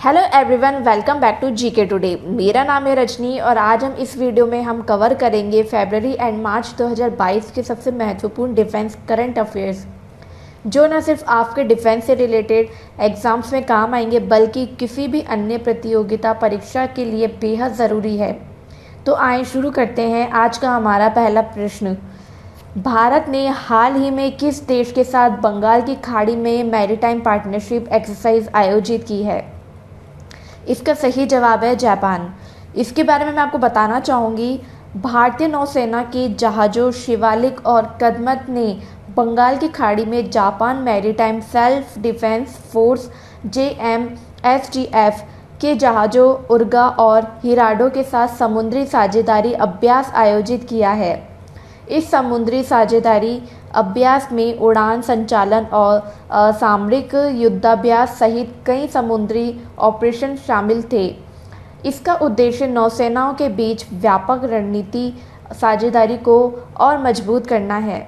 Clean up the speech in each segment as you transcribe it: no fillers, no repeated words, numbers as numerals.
Hello everyone, welcome back to GK today. मेरा नाम है रजनी और आज हम इस वीडियो में हम कवर करेंगे फरवरी एंड मार्च 2022 के सबसे महत्वपूर्ण डिफेंस करंट अफेयर्स, जो न सिर्फ आपके डिफेंस से रिलेटेड एग्जाम्स में काम आएंगे बल्कि किसी भी अन्य प्रतियोगिता परीक्षा के लिए बेहद ज़रूरी है। तो आइए शुरू करते हैं। आज का हमारा पहला प्रश्न, भारत ने हाल ही में किस देश के साथ बंगाल की खाड़ी में मैरीटाइम पार्टनरशिप एक्सरसाइज आयोजित की है? इसका सही जवाब है जापान। इसके बारे में मैं आपको बताना चाहूँगी, भारतीय नौसेना के जहाज़ों शिवालिक और कदमत ने बंगाल की खाड़ी में Japan maritime self defence force JMSDF के जहाज़ों उर्गा और हिराडो के साथ समुद्री साझेदारी अभ्यास आयोजित किया है। इस समुद्री साझेदारी अभ्यास में उड़ान संचालन और सामरिक युद्धाभ्यास सहित कई समुद्री ऑपरेशन शामिल थे। इसका उद्देश्य नौसेनाओं के बीच व्यापक रणनीति साझेदारी को और मजबूत करना है।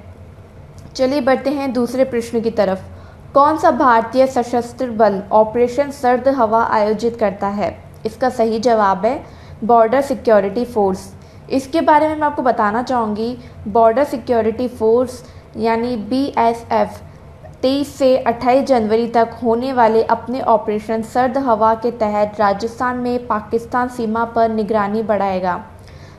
चलिए बढ़ते हैं दूसरे प्रश्न की तरफ। कौन सा भारतीय सशस्त्र बल ऑपरेशन सर्द हवा आयोजित करता है? इसका सही जवाब है बॉर्डर सिक्योरिटी फोर्स। इसके बारे में मैं आपको बताना चाहूँगी, बॉर्डर सिक्योरिटी फोर्स यानी BSF 23 से 28 जनवरी तक होने वाले अपने ऑपरेशन सर्द हवा के तहत राजस्थान में पाकिस्तान सीमा पर निगरानी बढ़ाएगा।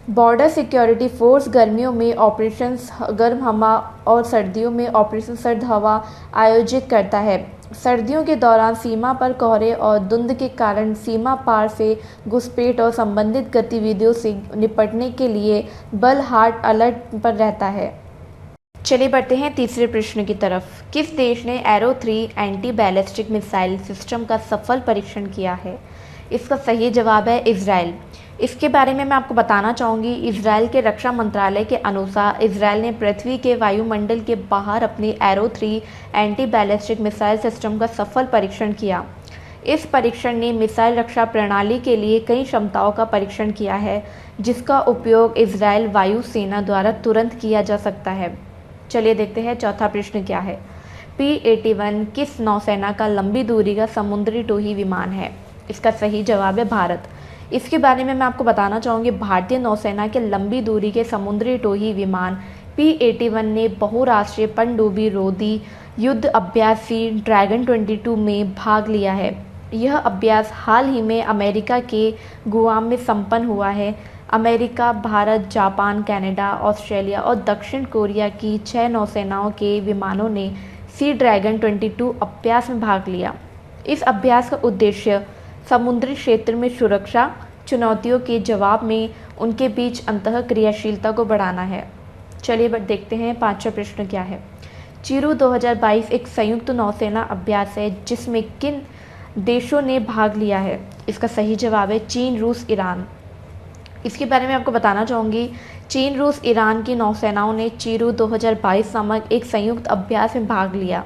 बॉर्डर सिक्योरिटी फोर्स गर्मियों में ऑपरेशन गर्म हवा और सर्दियों में ऑपरेशन सर्द हवा आयोजित करता है। सर्दियों के दौरान सीमा पर कोहरे और धुंध के कारण सीमा पार से घुसपैठ और संबंधित गतिविधियों से निपटने के लिए बल हार्ड अलर्ट पर रहता है। चलिए बढ़ते हैं तीसरे प्रश्न की तरफ। किस देश ने arrow 3 anti ballistic missile system का सफल परीक्षण किया है? इसका सही जवाब है इजराइल। इसके बारे में मैं आपको बताना चाहूँगी, इजराइल के रक्षा मंत्रालय के अनुसार इजराइल ने पृथ्वी के वायुमंडल के बाहर अपने arrow 3 anti ballistic missile system का सफल परीक्षण किया। इस परीक्षण ने मिसाइल रक्षा प्रणाली के लिए कई क्षमताओं का परीक्षण किया है, जिसका उपयोग इजराइल वायु सेना द्वारा तुरंत किया जा सकता है। चलिए देखते हैं चौथा प्रश्न क्या है। P-81 किस नौसेना का लंबी दूरी का समुद्री टोही विमान है? इसका सही जवाब है भारत। इसके बारे में मैं आपको बताना चाहूँगी, भारतीय नौसेना के लंबी दूरी के समुद्री टोही विमान P-81 ने बहुराष्ट्रीय पनडुब्बी रोधी युद्ध अभ्यासी ड्रैगन 22 में भाग लिया है। यह अभ्यास हाल ही में अमेरिका के गुआम में संपन्न हुआ है। America, Bharat, Japan, Canada, Australia और दक्षिण कोरिया की 6 नौसेनाओं के विमानों ने सी ड्रैगन 22 अभ्यास में भाग लिया। इस अभ्यास का उद्देश्य समुद्री क्षेत्र में सुरक्षा चुनौतियों के जवाब में उनके बीच अंतः क्रियाशीलता को बढ़ाना है। चलिए देखते हैं पांचवा प्रश्न क्या है। चिरू 2022 एक संयुक्त नौसेना अभ्यास है जिसमें किन देशों ने भाग लिया है? इसका सही जवाब है चीन, रूस, ईरान। इसके बारे में आपको बताना चाहूँगी, चीन, रूस, ईरान की नौसेनाओं ने चिरू 2022 नामक एक संयुक्त अभ्यास में भाग लिया।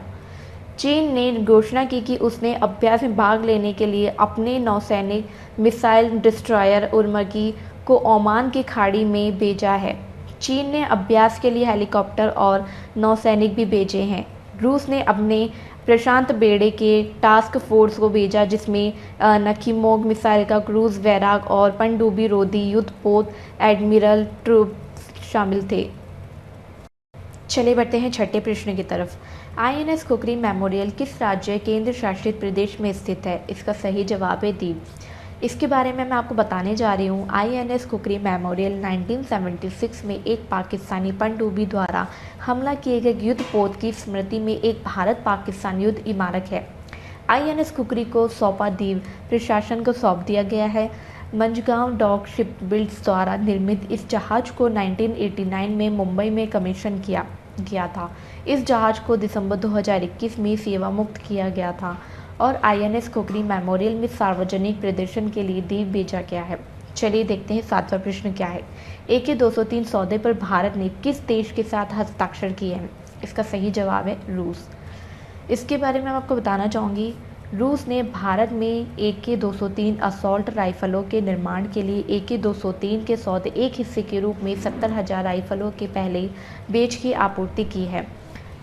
चीन ने घोषणा की कि उसने अभ्यास में भाग लेने के लिए अपने नौसैनिक मिसाइल डिस्ट्रॉयर उर्मकी को ओमान की खाड़ी में भेजा है। चीन ने अभ्यास के लिए हेलीकॉप्टर और नौसैनिक भी भेजे हैं। रूस ने अपने प्रशांत बेड़े के टास्क फोर्स को भेजा, जिसमें नखीमोग मिसाइल का क्रूज वैराग और पनडुब्बी रोधी युद्धपोत एडमिरल ट्रूप शामिल थे। चले बढ़ते हैं छठे प्रश्न की तरफ। INS खुखरी मेमोरियल किस राज्य केंद्र शासित प्रदेश में स्थित है? इसका सही जवाब है दीव। इसके बारे में मैं आपको बताने जा रही हूँ। INS खुखरी मेमोरियल 1976 में एक पाकिस्तानी पनडुब्बी द्वारा हमला किए गए युद्धपोत की स्मृति में एक भारत पाकिस्तान युद्ध इमारत है। INS खुखरी को सौंपा दीव प्रशासन को सौंप दिया गया है। मंझगांव डॉक शिपबिल्ड्स द्वारा निर्मित इस जहाज को 1989 में मुंबई में कमीशन किया गया था। इस जहाज को दिसंबर 2021 में सेवा मुक्त किया गया था और INS खुखरी मेमोरियल में सार्वजनिक प्रदर्शन के लिए दीव भेजा गया है। चलिए देखते हैं सातवां प्रश्न क्या है। AK-203 सौदे पर भारत ने किस देश के साथ हस्ताक्षर किए हैं? इसका सही जवाब है रूस। इसके बारे में मैं आपको बताना चाहूँगी, रूस ने भारत में AK-203 असॉल्ट राइफलों के निर्माण के लिए AK-203 के सौदे एक हिस्से के रूप में 70,000 राइफलों के पहले बैच की आपूर्ति की है।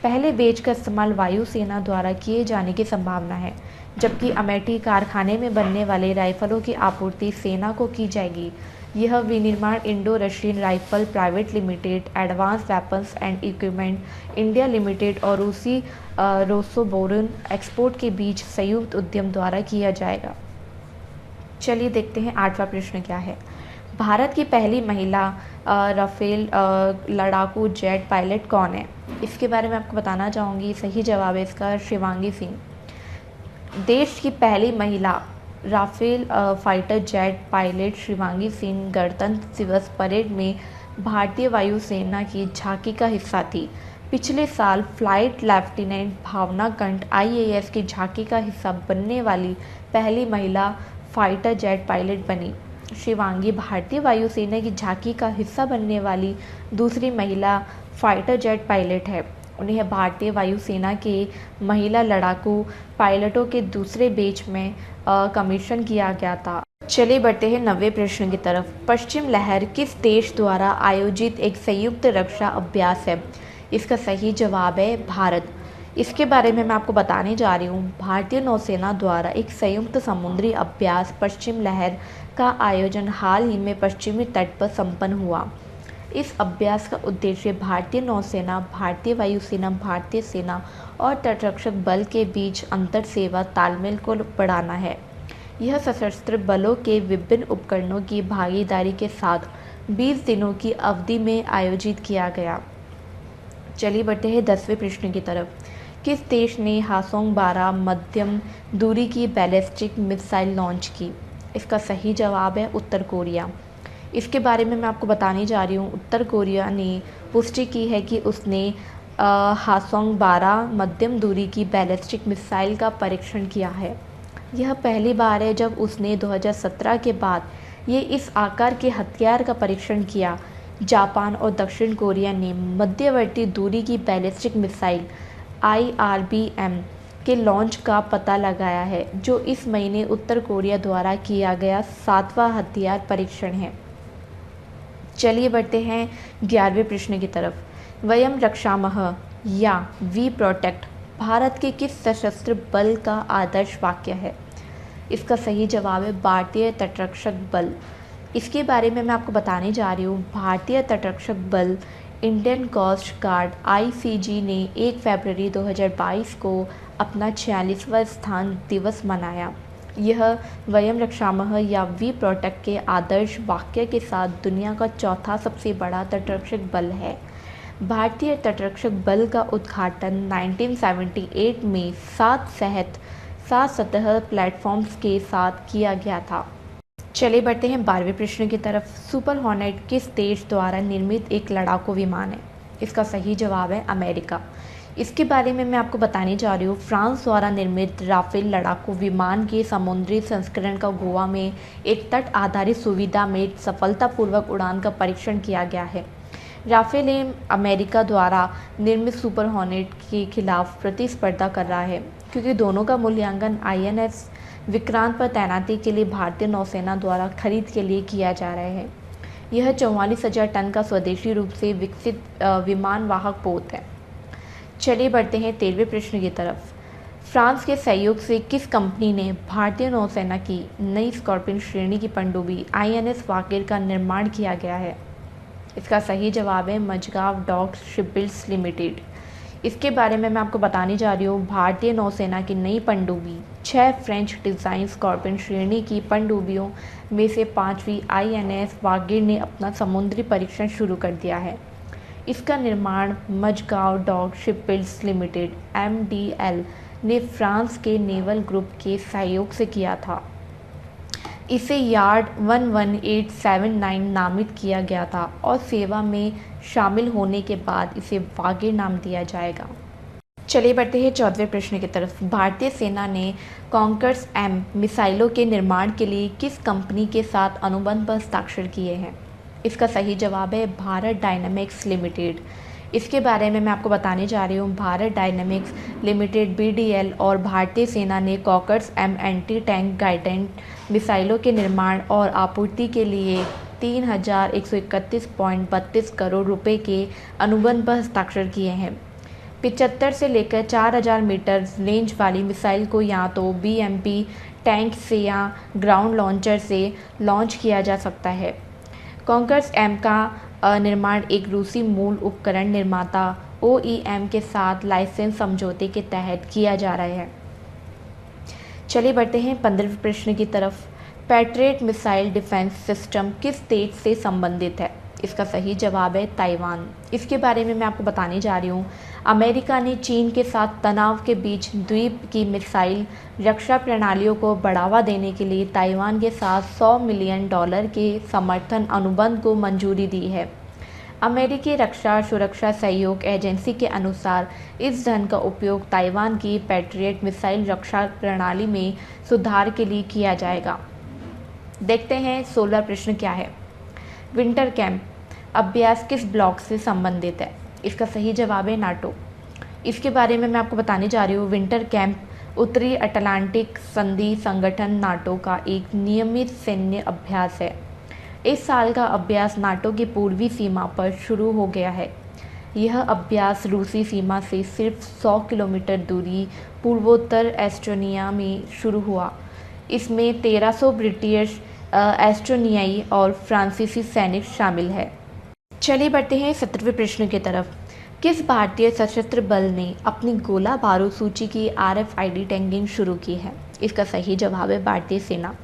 पहले बैच का इस्तेमाल वायुसेना द्वारा किए जाने की संभावना है, जबकि अमेठी कारखाने में बनने वाले राइफलों की आपूर्ति सेना को की जाएगी। यह विनिर्माण Indo Russian rifle private limited, advance weapons and equipment India limited और रूसी रोसोबोरन एक्सपोर्ट के बीच संयुक्त उद्यम द्वारा किया जाएगा। चलिए देखते हैं 8वां प्रश्न क्या है। भारत की पहली महिला राफेल लड़ाकू जेट पायलट कौन है? इसके बारे में आपको बताना चाहूँगी। सही जवाब है इसका शिवांगी सिंह। देश की पहली महिला Rafale fighter jet pilot Shivangi Singh गणतंत्र दिवस परेड में भारतीय वायुसेना की झांकी का हिस्सा थी। पिछले साल फ्लाइट लेफ्टिनेंट भावना कंठ IAS की झांकी का हिस्सा बनने वाली पहली महिला फाइटर जेट पायलट बनी। शिवांगी भारतीय वायुसेना की झांकी का हिस्सा बनने वाली दूसरी महिला फाइटर जेट पायलट है। उन्हें भारतीय वायुसेना के महिला लड़ाकू पायलटों के दूसरे बैच में कमीशन किया गया था। चलिए बढ़ते हैं 90वें प्रश्न की तरफ। पश्चिम लहर किस देश द्वारा आयोजित एक संयुक्त रक्षा अभ्यास है? इसका सही जवाब है भारत। इसके बारे में मैं आपको बताने जा रही हूँ। भारतीय नौसेना द्वारा एक संयुक्त समुद्री अभ्यास पश्चिम लहर का आयोजन हाल ही में पश्चिमी तट पर संपन्न हुआ। इस अभ्यास का उद्देश्य भारतीय नौसेना, भारतीय वायुसेना, भारतीय सेना और तटरक्षक बल के बीच अंतर सेवा तालमेल को बढ़ाना है। यह सशस्त्र बलों के विभिन्न उपकरणों की भागीदारी के साथ 20 दिनों की अवधि में आयोजित किया गया। चलिए बढ़ते हैं 10वें प्रश्न की तरफ। किस देश ने हासोंग 12 मध्यम दूरी की बैलिस्टिक मिसाइल लॉन्च की? इसका सही जवाब है उत्तर कोरिया। इसके बारे में मैं आपको बताने जा रही हूँ। उत्तर कोरिया ने पुष्टि की है कि उसने हासोंग 12 मध्यम दूरी की बैलिस्टिक मिसाइल का परीक्षण किया है। यह पहली बार है जब उसने 2017 के बाद ये इस आकार के हथियार का परीक्षण किया। जापान और दक्षिण कोरिया ने मध्यवर्ती दूरी की बैलिस्टिक मिसाइल IRBM के लॉन्च का पता लगाया है, जो इस महीने उत्तर कोरिया द्वारा किया गया 7वां हथियार परीक्षण है। चलिए बढ़ते हैं 11वें प्रश्न की तरफ। वयम रक्षामः या वी प्रोटेक्ट भारत के किस सशस्त्र बल का आदर्श वाक्य है? इसका सही जवाब है भारतीय तटरक्षक बल। इसके बारे में मैं आपको बताने जा रही हूँ। भारतीय तटरक्षक बल इंडियन कोस्ट गार्ड ICG ने 1 फरवरी 2022 को अपना 46वां स्थान दिवस मनाया। यह वयम रक्षामः या वी प्रोटेक्ट के आदर्श वाक्य के साथ दुनिया का चौथा सबसे बड़ा तटरक्षक बल है। भारतीय तटरक्षक बल का उद्घाटन 1978 में 7 सतह प्लेटफॉर्म्स के साथ किया गया था। चलिए बढ़ते हैं 12वें प्रश्न की तरफ। सुपर हॉर्नेट किस देश द्वारा निर्मित एक लड़ाकू विमान है? इसका सही जवाब है अमेरिका। इसके बारे में मैं आपको बताने जा रही हूँ। फ्रांस द्वारा निर्मित राफेल लड़ाकू विमान के समुद्री संस्करण का गोवा में एक तट आधारित सुविधा में सफलतापूर्वक उड़ान का परीक्षण किया गया है। राफेल अमेरिका द्वारा निर्मित सुपर हॉर्नेट के खिलाफ प्रतिस्पर्धा कर रहा है, क्योंकि दोनों का मूल्यांकन INS विक्रांत पर तैनाती के लिए भारतीय नौसेना द्वारा खरीद के लिए किया जा रहा है। यह 44,000 टन का स्वदेशी रूप से विकसित विमान वाहक पोत है। चलिए बढ़ते हैं 13वें प्रश्न की तरफ। फ्रांस के सहयोग से किस कंपनी ने भारतीय नौसेना की नई स्कॉर्पियन श्रेणी की पनडुब्बी INS वागीर का निर्माण किया गया है? इसका सही जवाब है मझगांव डॉक शिपबिल्ड्स लिमिटेड। इसके बारे में मैं आपको बताने जा रही हूँ। भारतीय नौसेना की नई पनडुब्बी 6 फ्रेंच डिज़ाइन स्कॉर्पियन श्रेणी की पनडुब्बियों में से 5वीं INS वागीर ने अपना समुद्री परीक्षण शुरू कर दिया है। इसका निर्माण मझगांव डॉक शिपबिल्ड्स लिमिटेड MDL ने फ्रांस के नेवल ग्रुप के सहयोग से किया था। इसे यार्ड 11879 नामित किया गया था और सेवा में शामिल होने के बाद इसे वागीर नाम दिया जाएगा। चलिए बढ़ते हैं 14वें प्रश्न की तरफ। भारतीय सेना ने कॉन्कर्स M मिसाइलों के निर्माण के लिए किस कंपनी के साथ अनुबंध पर हस्ताक्षर किए हैं? इसका सही जवाब है भारत डायनामिक्स लिमिटेड। इसके बारे में मैं आपको बताने जा रही हूँ। भारत डायनामिक्स लिमिटेड BDL और भारतीय सेना ने कॉकर्स M एंटी टैंक गाइडेंस मिसाइलों के निर्माण और आपूर्ति के लिए 3,131.32 करोड़ रुपए के अनुबंध पर हस्ताक्षर किए हैं। 75 से लेकर 4000 मीटर रेंज वाली मिसाइल को या तो बीएमपी टैंक से या ग्राउंड लॉन्चर से लॉन्च किया जा सकता है। कॉन्कर्स एम का निर्माण एक रूसी मूल उपकरण निर्माता ओईएम के साथ लाइसेंस समझौते के तहत किया जा रहा है। चलिए बढ़ते हैं 15वें प्रश्न की तरफ। पैट्रियट मिसाइल डिफेंस सिस्टम किस देश से संबंधित है? इसका सही जवाब है ताइवान। इसके बारे में मैं आपको बताने जा रही हूँ। अमेरिका ने चीन के साथ तनाव के बीच द्वीप की मिसाइल रक्षा प्रणालियों को बढ़ावा देने के लिए ताइवान के साथ $100 मिलियन के समर्थन अनुबंध को मंजूरी दी है। अमेरिकी रक्षा सुरक्षा सहयोग एजेंसी के अनुसार इस धन का उपयोग ताइवान की पैट्रियट मिसाइल रक्षा प्रणाली में सुधार के लिए किया जाएगा। देखते हैं 16वां प्रश्न क्या है। विंटर कैंप अभ्यास किस ब्लॉक से संबंधित है? इसका सही जवाब है नाटो। इसके बारे में मैं आपको बताने जा रही हूँ। विंटर कैंप उत्तरी अटलांटिक संधि संगठन नाटो का एक नियमित सैन्य अभ्यास है। इस साल का अभ्यास नाटो की पूर्वी सीमा पर शुरू हो गया है। यह अभ्यास रूसी सीमा से सिर्फ 100 किलोमीटर दूरी पूर्वोत्तर एस्टोनिया में शुरू हुआ। इसमें 1300 ब्रिटिश एस्टोनियाई और फ्रांसीसी सैनिक शामिल है। चलिए बढ़ते हैं 17वें प्रश्न की तरफ। किस भारतीय सशस्त्र बल ने अपनी गोला बारूद सूची की RFID टैगिंग शुरू की है? इसका सही जवाब है भारतीय सेना।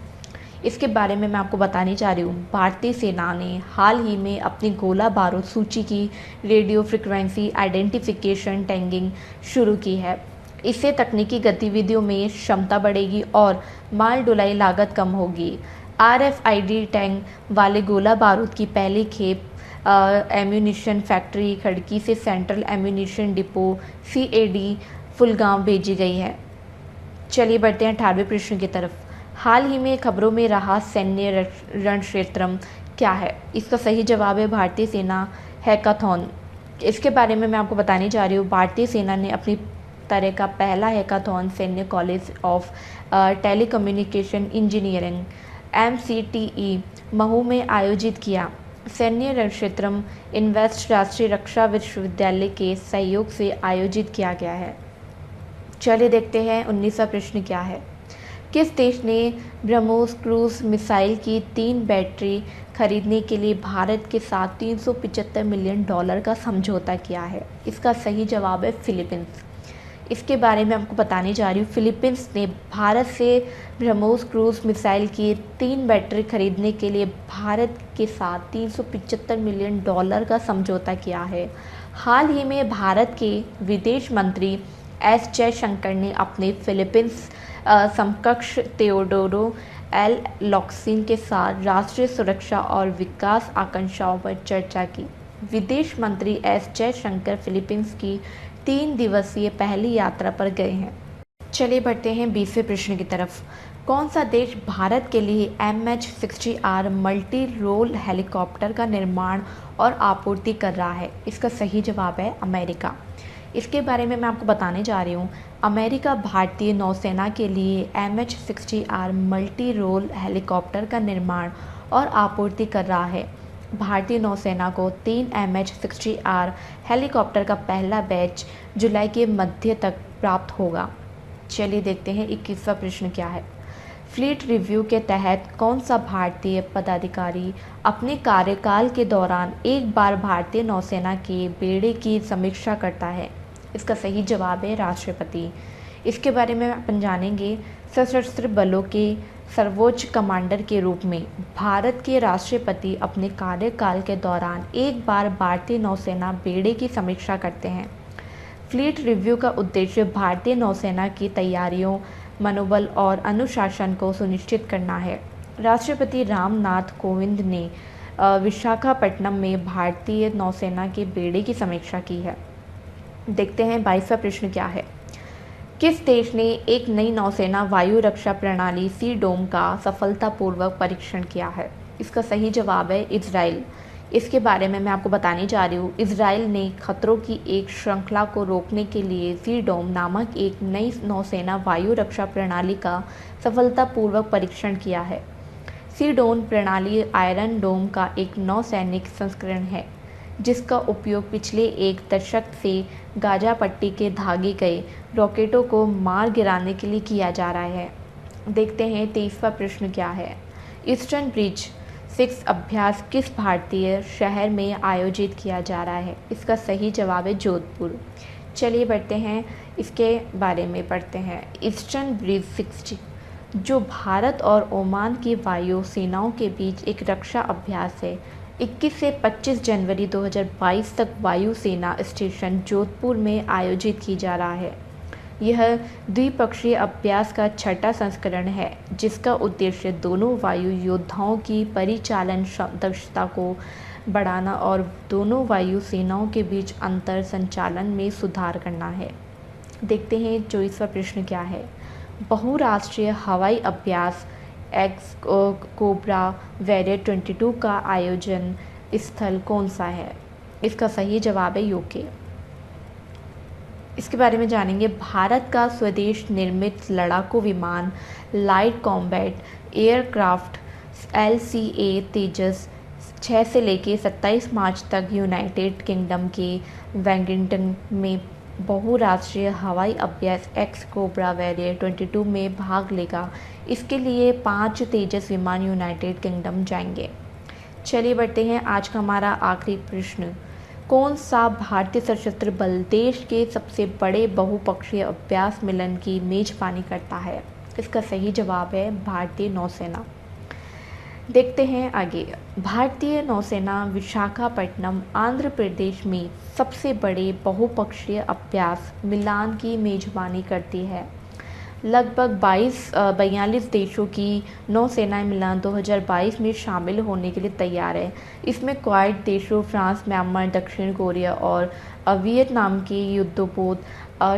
इसके बारे में मैं आपको बताने जा रही हूँ। भारतीय सेना ने हाल ही में अपनी गोला बारूद सूची की रेडियो फ्रिक्वेंसी आइडेंटिफिकेशन टैगिंग शुरू की है। इससे तकनीकी गतिविधियों में क्षमता बढ़ेगी और माल ढुलाई लागत कम होगी। RFID टैग वाले गोला बारूद की पहली खेप एम्यूनिशन फैक्ट्री खड़की से central ammunition depot CAD Phulgaon भेजी गई है। चलिए बढ़ते हैं 18वें प्रश्न की तरफ। हाल ही में खबरों में रहा सैन्य रणक्षेत्रम क्या है? इसका सही जवाब है भारतीय सेना हैकाथॉन। इसके बारे में मैं आपको बताने जा रही हूँ। भारतीय सेना ने अपनी तरह का पहला हैकाथॉन सैन्य college of telecommunication engineering MCTE Mhow में आयोजित किया। सैन्य रणक्षेत्रम इन्वेस्ट राष्ट्रीय रक्षा विश्वविद्यालय के सहयोग से आयोजित किया गया है। चलिए देखते हैं 19वां प्रश्न क्या है। किस देश ने ब्रह्मोस क्रूज मिसाइल की 3 बैटरी खरीदने के लिए भारत के साथ $375 मिलियन का समझौता किया है? इसका सही जवाब है फिलीपींस। इसके बारे में आपको बताने जा रही हूँ। फिलीपींस ने भारत से ब्रह्मोस क्रूज मिसाइल की 3 बैटरी खरीदने के लिए भारत के साथ $375 मिलियन का समझौता किया है। हाल ही में भारत के विदेश मंत्री S जयशंकर ने अपने फिलीपींस समकक्ष तेओडोरो एल लॉक्सिन के साथ राष्ट्रीय सुरक्षा और विकास आकांक्षाओं पर चर्चा की। विदेश मंत्री S जयशंकर फिलीपींस की 3 दिवसीय पहली यात्रा पर गए हैं। चलिए बढ़ते हैं 20वें प्रश्न की तरफ। कौन सा देश भारत के लिए MH-60R मल्टी रोल हेलीकॉप्टर का निर्माण और आपूर्ति कर रहा है? इसका सही जवाब है अमेरिका। इसके बारे में मैं आपको बताने जा रही हूँ। अमेरिका भारतीय नौसेना के लिए MH-60R मल्टी रोल हेलीकॉप्टर का निर्माण और आपूर्ति कर रहा है। भारतीय नौसेना को 3 MH-60R हेलीकॉप्टर का पहला बैच जुलाई के मध्य तक प्राप्त होगा। चलिए देखते हैं 21वां प्रश्न क्या है। फ्लीट रिव्यू के तहत कौन सा भारतीय पदाधिकारी अपने कार्यकाल के दौरान एक बार भारतीय नौसेना के बेड़े की समीक्षा करता है? इसका सही जवाब है राष्ट्रपति। इसके बारे में अपन जानेंगे। सशस्त्र बलों के सर्वोच्च कमांडर के रूप में भारत के राष्ट्रपति अपने कार्यकाल के दौरान एक बार भारतीय नौसेना बेड़े की समीक्षा करते हैं। फ्लीट रिव्यू का उद्देश्य भारतीय नौसेना की तैयारियों, मनोबल और अनुशासन को सुनिश्चित करना है। राष्ट्रपति रामनाथ कोविंद ने विशाखापट्टनम में भारतीय नौसेना के बेड़े की समीक्षा की है। देखते हैं 22वां प्रश्न क्या है। किस देश ने एक नई नौसेना वायु रक्षा प्रणाली सी-डोम का सफलतापूर्वक परीक्षण किया है? इसका सही जवाब है इजराइल। इसके बारे में मैं आपको बताने जा रही हूँ। इजराइल ने खतरों की एक श्रृंखला को रोकने के लिए सी-डोम नामक एक नई नौसेना वायु रक्षा प्रणाली का सफलतापूर्वक परीक्षण किया है। सी-डोम प्रणाली आयरन डोम का एक नौसैनिक संस्करण है। जिसका उपयोग पिछले एक दशक से गाजा पट्टी के दागे गए रॉकेटों को मार गिराने के लिए किया जा रहा है। देखते हैं 23वां प्रश्न क्या है। ईस्टर्न ब्रिज 6 अभ्यास किस भारतीय शहर में आयोजित किया जा रहा है? इसका सही जवाब है जोधपुर। चलिए बढ़ते हैं, इसके बारे में पढ़ते हैं। ईस्टर्न ब्रिज 6 जो भारत और ओमान की वायु सेनाओं के बीच एक रक्षा अभ्यास है, 21 से 25 जनवरी 2022 तक वायु सेना स्टेशन जोधपुर में आयोजित की जा रहा है। यह द्विपक्षीय अभ्यास का छठा संस्करण है, जिसका उद्देश्य दोनों वायु योद्धाओं की परिचालन दक्षता को बढ़ाना और दोनों वायु सेनाओं के बीच अंतर संचालन में सुधार करना है। देखते हैं 24वां प्रश्न क्या है। बहुराष्ट्रीय हवाई अभ्यास एक्स कोबरा वॉरियर 22 का आयोजन स्थल कौन सा है? इसका सही जवाब है यूके। इसके बारे में जानेंगे। भारत का स्वदेश निर्मित लड़ाकू विमान लाइट कॉम्बैट एयरक्राफ्ट LCA तेजस 6 से लेकर 27 मार्च तक यूनाइटेड किंगडम के वेलिंगटन में बहुराष्ट्रीय हवाई अभ्यास एक्स कोबरा वॉरियर 22 में भाग लेगा। इसके लिए 5 तेजस विमान यूनाइटेड किंगडम जाएंगे। चलिए बढ़ते हैं, आज का हमारा आखिरी प्रश्न। कौन सा भारतीय सशस्त्र बल देश के सबसे बड़े बहुपक्षीय अभ्यास मिलन की मेजबानी करता है? इसका सही जवाब है भारतीय नौसेना। देखते हैं आगे। भारतीय नौसेना विशाखापट्टनम आंध्र प्रदेश में सबसे बड़े बहुपक्षीय अभ्यास मिलान की मेजबानी करती है। लगभग 42 देशों की नौसेना मिलान 2022 में शामिल होने के लिए तैयार है। इसमें क्वाड देशों फ्रांस, म्यांमार, दक्षिण कोरिया और वियतनाम के युद्धपोत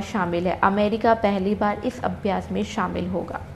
शामिल है। अमेरिका पहली बार इस अभ्यास में शामिल होगा।